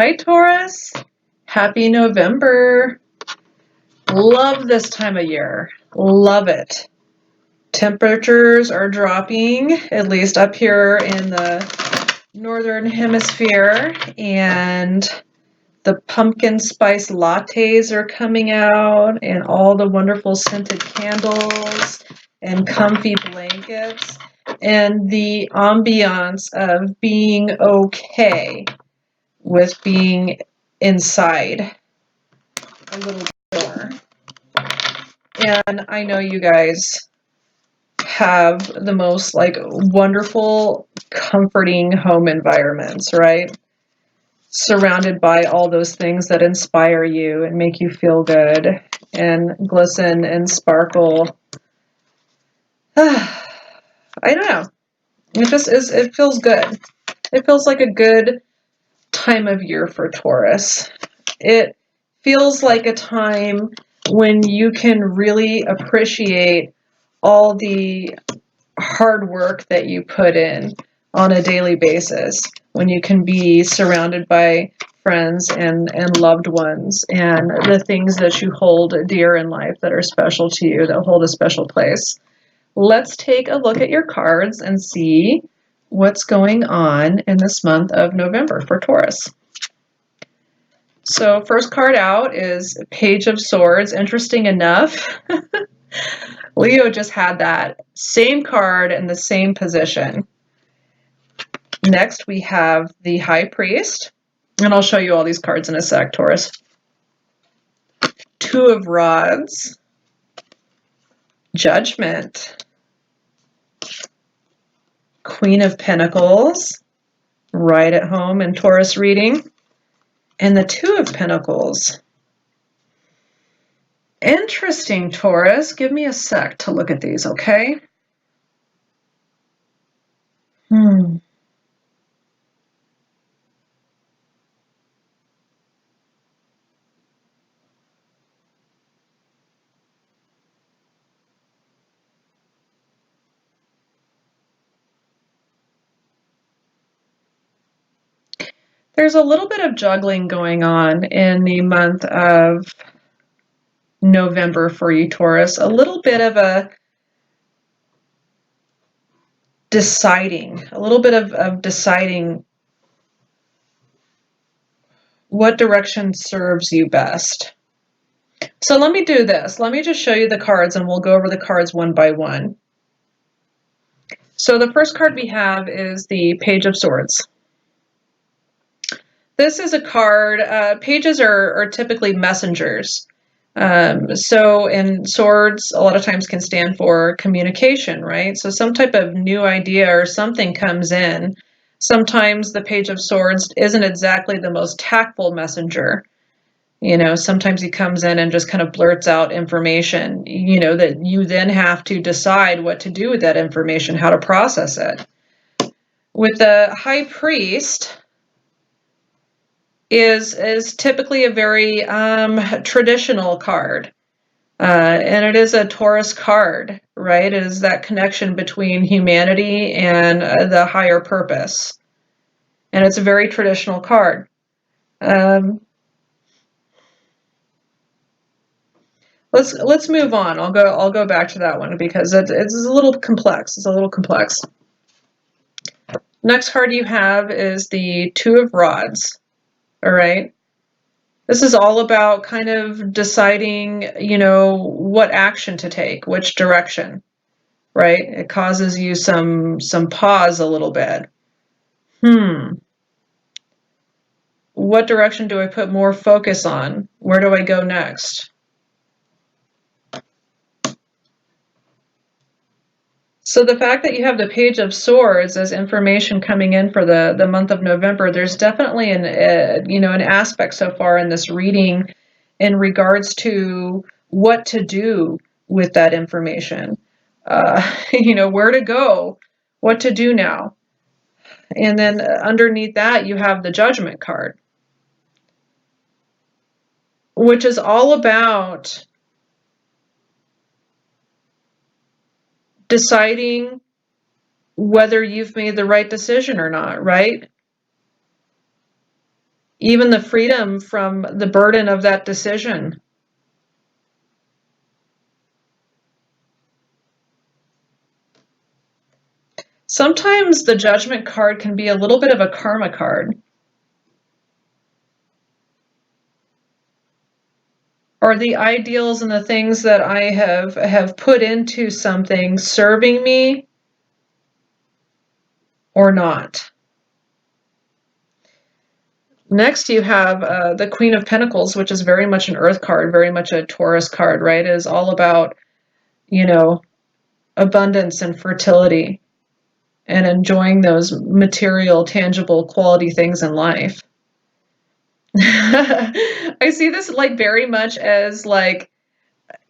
Hi, Taurus. Happy November. Love this time of year. Love it. Temperatures are dropping, at least up here in the northern hemisphere, and the pumpkin spice lattes are coming out, and all the wonderful scented candles and comfy blankets, and the ambiance of being okay with being inside a little bit more. And I know you guys have the most wonderful, comforting home environments, right? Surrounded by all those things that inspire you and make you feel good and glisten and sparkle. I don't know. It feels good. It feels like a good time of year for Taurus. It feels like a time when you can really appreciate all the hard work that you put in on a daily basis, when you can be surrounded by friends and loved ones and the things that you hold dear in life that are special to you, that hold a special place. Let's take a look at your cards and see what's going on in this month of November for Taurus. So first card out is Page of Swords. Interesting enough, Leo just had that same card in the same position. Next, we have the High Priest, and I'll show you all these cards in a sec, Taurus. Two of Rods, Judgment, Queen of Pentacles, right at home in Taurus reading, and the Two of Pentacles. Interesting, Taurus. Give me a sec to look at these, okay? There's a little bit of juggling going on in the month of November for you, Taurus. A little bit of a deciding what direction serves you best. So let me do this. Let me just show you the cards and we'll go over the cards one by one. So the first card we have is the Page of Swords. This is a card, pages are typically messengers. And swords a lot of times can stand for communication, right? So some type of new idea or something comes in. Sometimes the Page of Swords isn't exactly the most tactful messenger. You know, sometimes he comes in and just kind of blurts out information, you know, that you then have to decide what to do with that information, how to process it. With the High Priest, is typically a very traditional card. And it is a Taurus card, right? It is that connection between humanity and the higher purpose. And it's a very traditional card. Let's move on. I'll go back to that one because it's a little complex. It's a little complex. Next card you have is the Two of Rods. All right. This is all about kind of deciding, you know, what action to take, which direction, right? It causes you some pause a little bit. What direction do I put more focus on? Where do I go next? So the fact that you have the Page of Swords as information coming in for the month of November, there's definitely an aspect so far in this reading in regards to what to do with that information. Where to go, what to do now. And then underneath that, you have the Judgment card, which is all about deciding whether you've made the right decision or not, right? even the freedom from the burden of that decision. Sometimes the Judgment card can be a little bit of a karma card. Are the ideals and the things that I have put into something serving me or not? Next, you have the Queen of Pentacles, which is very much an Earth card, very much a Taurus card, right? It is all about, you know, abundance and fertility and enjoying those material, tangible, quality things in life. I see this like very much as like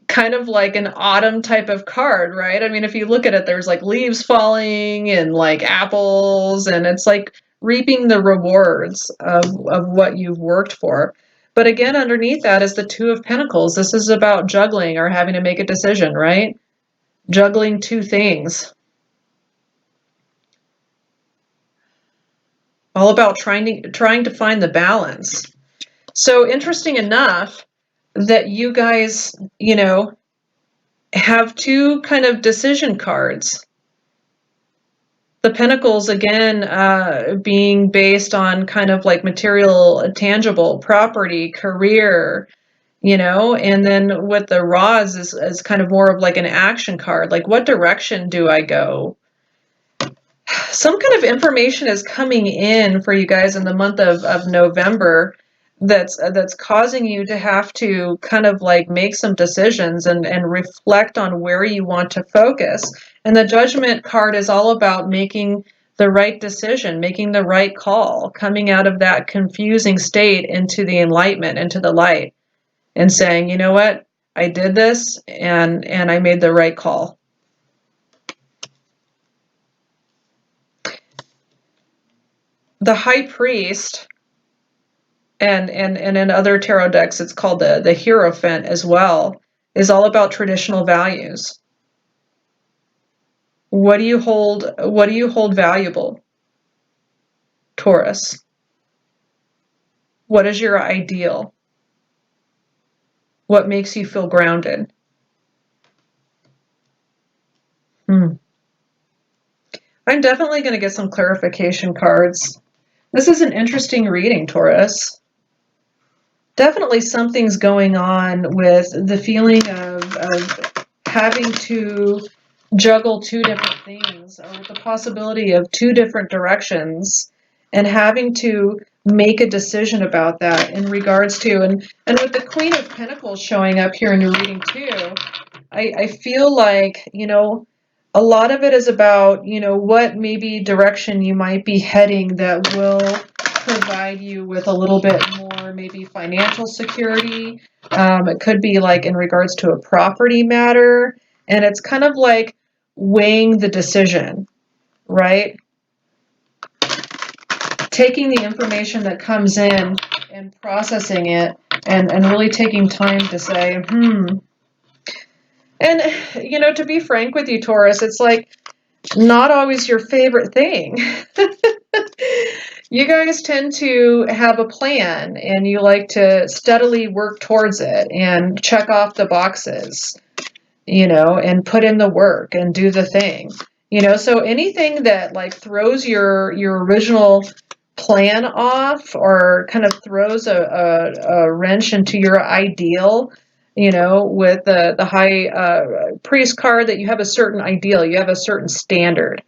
kind of like an autumn type of card, right? I mean, if you look at it, there's like leaves falling and like apples, and it's like reaping the rewards of what you've worked for. But again, underneath that is the Two of Pentacles. This is about juggling or having to make a decision, right? Juggling two things. All about trying to find the balance. So interesting enough that you guys, you know, have two kind of decision cards. The Pentacles, again, being based on kind of like material, tangible property, career, you know, and then with the Rods is kind of more of like an action card. Like, what direction do I go? Some kind of information is coming in for you guys in the month of November that's causing you to have to kind of like make some decisions and reflect on where you want to focus. And the Judgment card is all about making the right decision, making the right call, coming out of that confusing state into the enlightenment, into the light, and saying, you know what, I did this and I made the right call. The High Priest, and in other tarot decks it's called the Hierophant as well, is all about traditional values. What do you hold valuable, Taurus? What is your ideal? What makes you feel grounded? I'm definitely going to get some clarification cards. This is an interesting reading, Taurus. Definitely something's going on with the feeling of having to juggle two different things, or with the possibility of two different directions, and having to make a decision about that in regards to, and with the Queen of Pentacles showing up here in your reading too, I feel like, you know, a lot of it is about, you know, what maybe direction you might be heading that will provide you with a little bit more maybe financial security. It could be like in regards to a property matter, and it's kind of like weighing the decision, right? Taking the information that comes in and processing it, and really taking time to say, And, you know, to be frank with you, Taurus, it's like not always your favorite thing. You guys tend to have a plan and you like to steadily work towards it and check off the boxes, you know, and put in the work and do the thing, you know. So anything that like throws your original plan off or kind of throws a wrench into your ideal, you know, with the High Priest card, that you have a certain ideal, you have a certain standard,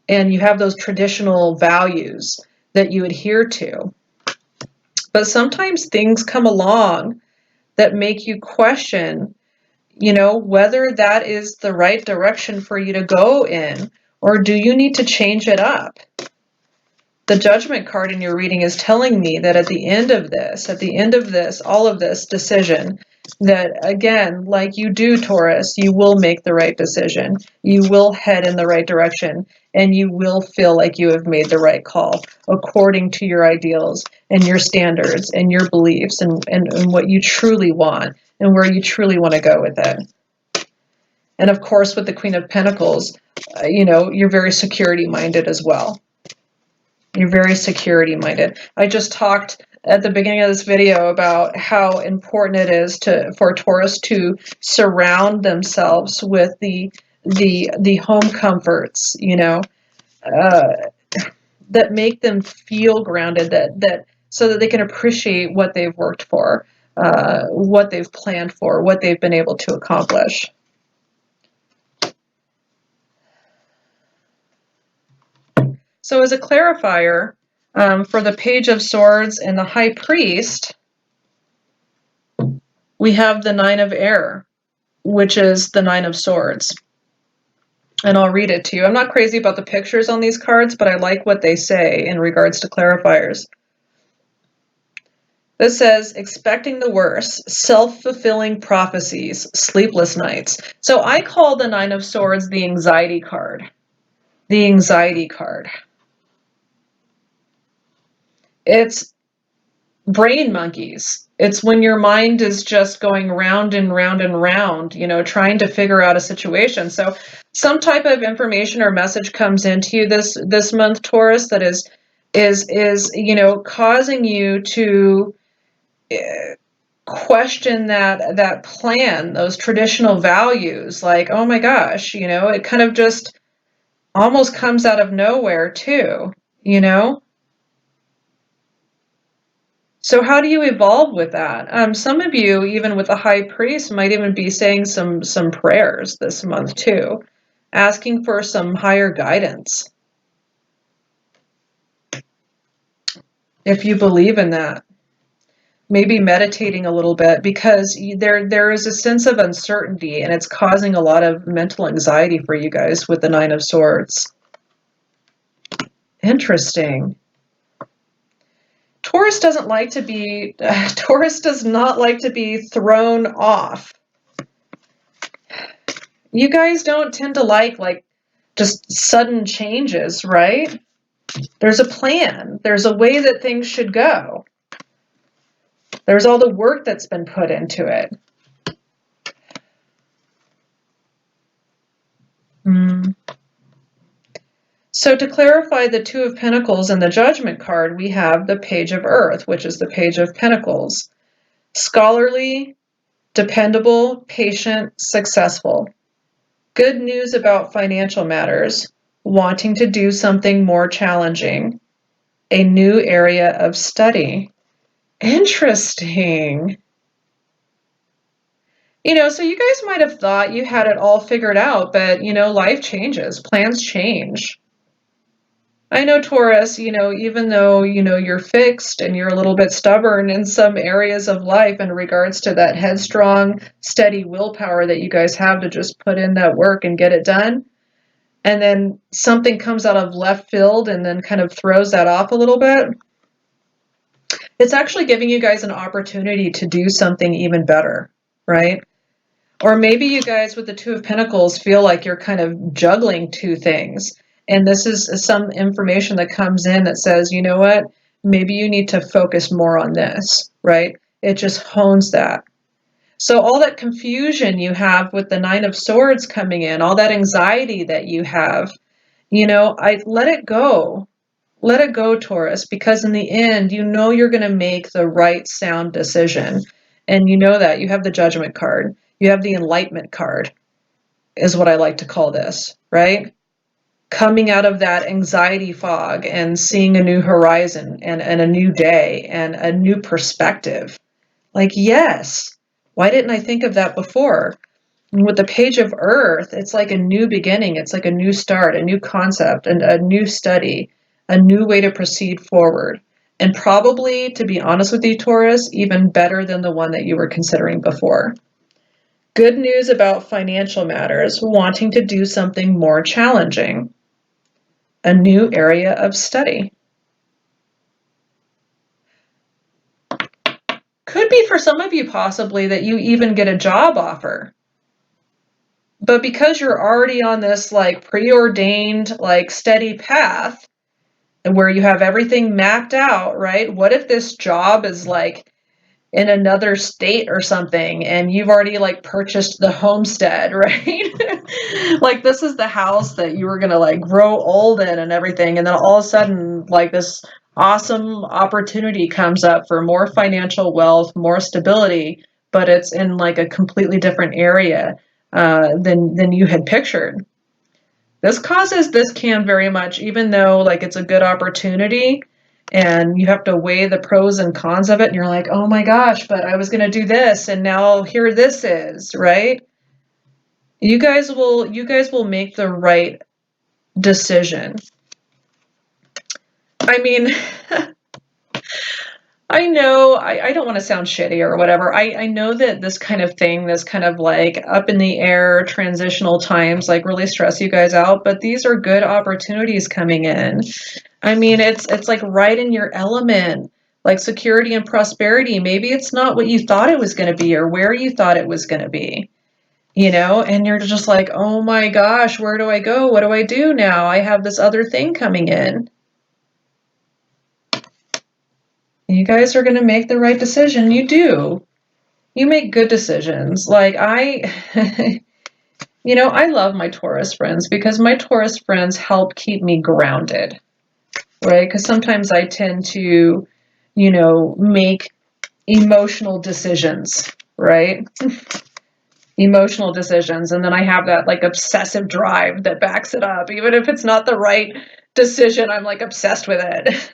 and you have those traditional values that you adhere to. But sometimes things come along that make you question, you know, whether that is the right direction for you to go in, or do you need to change it up? The Judgment card in your reading is telling me that at the end of this, all of this decision, that again, like you do, Taurus, you will make the right decision. You will head in the right direction, and you will feel like you have made the right call according to your ideals and your standards and your beliefs and what you truly want and where you truly want to go with it. And of course, with the Queen of Pentacles, you know, you're very security minded as well. You're very security minded. I just talked at the beginning of this video about how important it is for Taurus to surround themselves with the home comforts, that make them feel grounded, that so that they can appreciate what they've worked for, what they've planned for, what they've been able to accomplish. So as a clarifier, for the Page of Swords and the High Priest, we have the Nine of Air, which is the Nine of Swords. And I'll read it to you. I'm not crazy about the pictures on these cards, but I like what they say in regards to clarifiers. This says, expecting the worst, self-fulfilling prophecies, sleepless nights. So I call the Nine of Swords the anxiety card. The anxiety card. It's brain monkeys. It's when your mind is just going round and round and round, trying to figure out a situation. So some type of information or message comes into you this month, Taurus, that is causing you to question that plan, those traditional values. Like, oh my gosh, it kind of just almost comes out of nowhere too, So how do you evolve with that? Some of you, even with the High Priest, might even be saying some prayers this month too, asking for some higher guidance, if you believe in that. Maybe meditating a little bit, because there is a sense of uncertainty, and it's causing a lot of mental anxiety for you guys with the Nine of Swords. Interesting. Taurus does not like to be thrown off. You guys don't tend to like just sudden changes, right? There's a plan. There's a way that things should go. There's all the work that's been put into it. So to clarify the Two of Pentacles and the Judgment card, we have the Page of Earth, which is the Page of Pentacles. Scholarly, dependable, patient, successful. Good news about financial matters. Wanting to do something more challenging. A new area of study. Interesting. So you guys might have thought you had it all figured out, but, life changes. Plans change. I know, Taurus, even though, you're fixed and you're a little bit stubborn in some areas of life in regards to that headstrong, steady willpower that you guys have to just put in that work and get it done, and then something comes out of left field and then kind of throws that off a little bit, it's actually giving you guys an opportunity to do something even better, right? Or maybe you guys with the Two of Pentacles feel like you're kind of juggling two things. And this is some information that comes in that says, you know what, maybe you need to focus more on this, right? It just hones that. So all that confusion you have with the Nine of Swords coming in, all that anxiety that you have, I let it go. Let it go, Taurus, because in the end, you're going to make the right sound decision. And you know that. You have the Judgment card. You have the Enlightenment card, is what I like to call this, right? Coming out of that anxiety fog and seeing a new horizon and a new day and a new perspective. Like, yes, why didn't I think of that before? And with the Page of Earth, it's like a new beginning. It's like a new start, a new concept, and a new study, a new way to proceed forward. And probably, to be honest with you, Taurus, even better than the one that you were considering before. Good news about financial matters, wanting to do something more challenging. A new area of study. Could be for some of you possibly that you even get a job offer. But because you're already on this preordained, steady path where you have everything mapped out, right? What if this job is in another state or something and you've already purchased the homestead, right? This is the house that you were going to grow old in and everything. And then all of a sudden this awesome opportunity comes up for more financial wealth, more stability, but it's in like a completely different area than you had pictured. This can very much, even though like it's a good opportunity and you have to weigh the pros and cons of it, and you're like, oh my gosh, but I was going to do this and now here this is, right? You guys will make the right decision. I mean, I know I don't want to sound shitty or whatever. I know that this kind of thing, this kind of like up in the air transitional times like really stress you guys out, but these are good opportunities coming in. I mean, it's like right in your element, like security and prosperity. Maybe it's not what you thought it was going to be or where you thought it was going to be, and you're just like, "Oh my gosh, where do I go? What do I do now? I have this other thing coming in." You guys are going to make the right decision. You do. You make good decisions. Like I love my Taurus friends because my Taurus friends help keep me grounded, right? Because sometimes I tend to, make emotional decisions, right? Emotional decisions. And then I have that like obsessive drive that backs it up. Even if it's not the right decision, I'm like obsessed with it.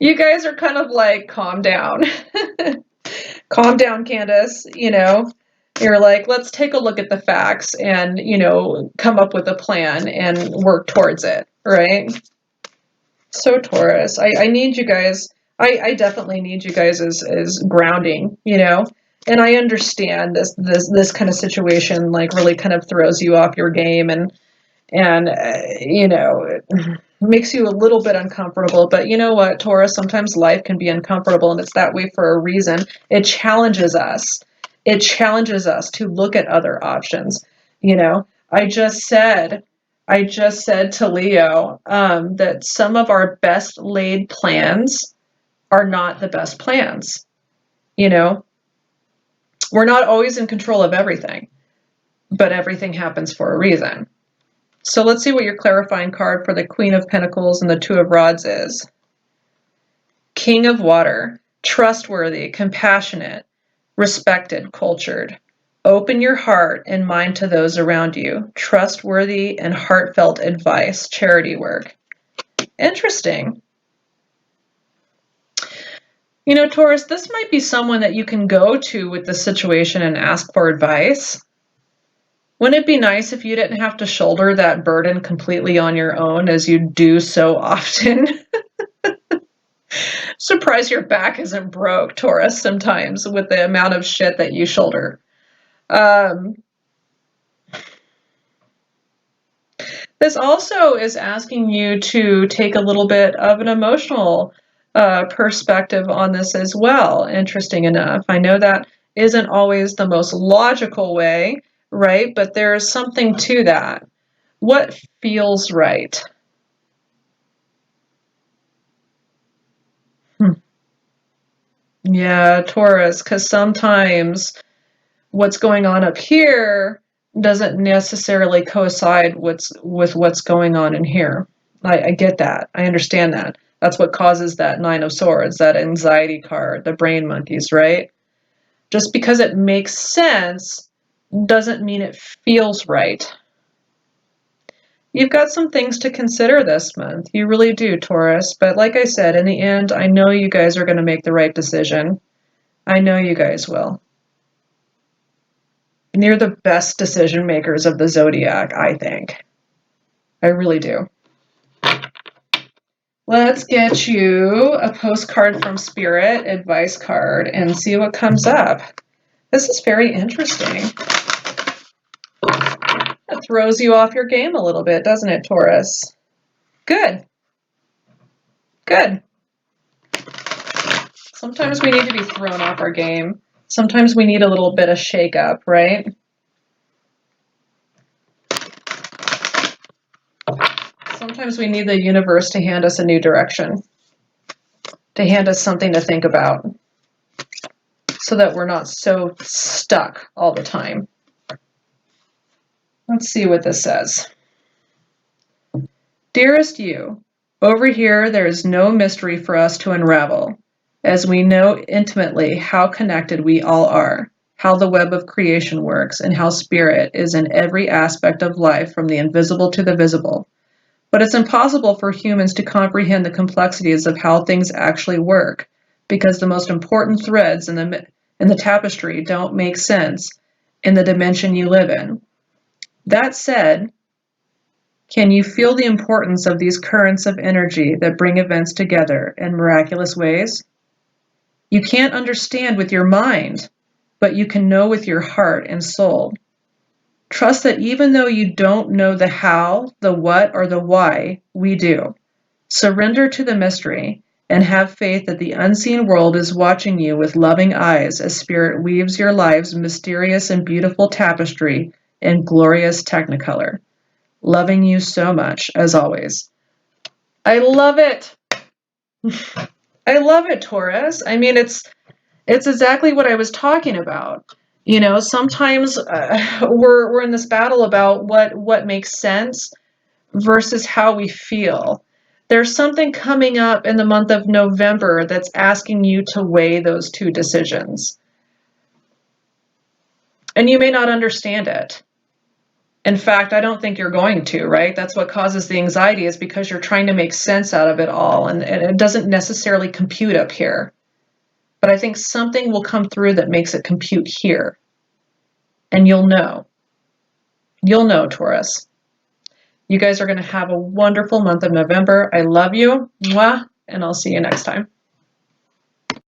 You guys are kind of like, calm down. Calm down, Candace. You're like, let's take a look at the facts and, come up with a plan and work towards it, right? So Taurus, I need you guys. I definitely need you guys as grounding, and I understand this kind of situation like really kind of throws you off your game and it makes you a little bit uncomfortable. But you know what, Taurus, sometimes life can be uncomfortable and it's that way for a reason. It challenges us. It challenges us to look at other options. I just said to Leo that some of our best laid plans are not the best plans. We're not always in control of everything, but everything happens for a reason. So let's see what your clarifying card for the Queen of Pentacles and the Two of Rods is. King of Water, trustworthy, compassionate, respected, cultured. Open your heart and mind to those around you. Trustworthy and heartfelt advice, charity work. Interesting. Taurus, this might be someone that you can go to with the situation and ask for advice. Wouldn't it be nice if you didn't have to shoulder that burden completely on your own as you do so often? Surprised your back isn't broke, Taurus, sometimes with the amount of shit that you shoulder. This also is asking you to take a little bit of an emotional perspective on this as well, interesting enough. I know that isn't always the most logical way, right? But there's something to that. What feels right? Yeah, Taurus, because sometimes what's going on up here doesn't necessarily coincide with what's going on in here. I get that. I understand that. That's what causes that Nine of Swords, that anxiety card, the brain monkeys, right? Just because it makes sense doesn't mean it feels right. You've got some things to consider this month. You really do, Taurus. But like I said, in the end, I know you guys are going to make the right decision. I know you guys will. And you're the best decision makers of the zodiac, I think. I really do. Let's get you a postcard from Spirit, advice card, and see what comes up. This is very interesting. It throws you off your game a little bit, doesn't it, Taurus? Good. Good. Sometimes we need to be thrown off our game. Sometimes we need a little bit of shake up, right? Sometimes we need the universe to hand us a new direction, to hand us something to think about, so that we're not so stuck all the time. Let's see what this says. Dearest you, Over here, there is no mystery for us to unravel, as we know intimately how connected we all are, how the web of creation works, and how spirit is in every aspect of life from the invisible to the visible. But it's impossible for humans to comprehend the complexities of how things actually work, because the most important threads in the tapestry don't make sense in the dimension you live in. That said, can you feel the importance of these currents of energy that bring events together in miraculous ways? You can't understand with your mind, but you can know with your heart and soul. Trust that even though you don't know the how, the what, or the why, we do. Surrender to the mystery and have faith that the unseen world is watching you with loving eyes as Spirit weaves your life's mysterious and beautiful tapestry in glorious technicolor. Loving you so much, as always. I love it. I love it, Taurus. I mean, it's exactly what I was talking about. You know, sometimes we're in this battle about what makes sense versus how we feel. There's something coming up in the month of November that's asking you to weigh those two decisions. And you may not understand it. In fact, I don't think you're going to, right? That's what causes the anxiety, is because you're trying to make sense out of it all, and it doesn't necessarily compute up here. But I think something will come through that makes it compute here. And you'll know. You'll know, Taurus. You guys are going to have a wonderful month of November. I love you. Mwah, and I'll see you next time.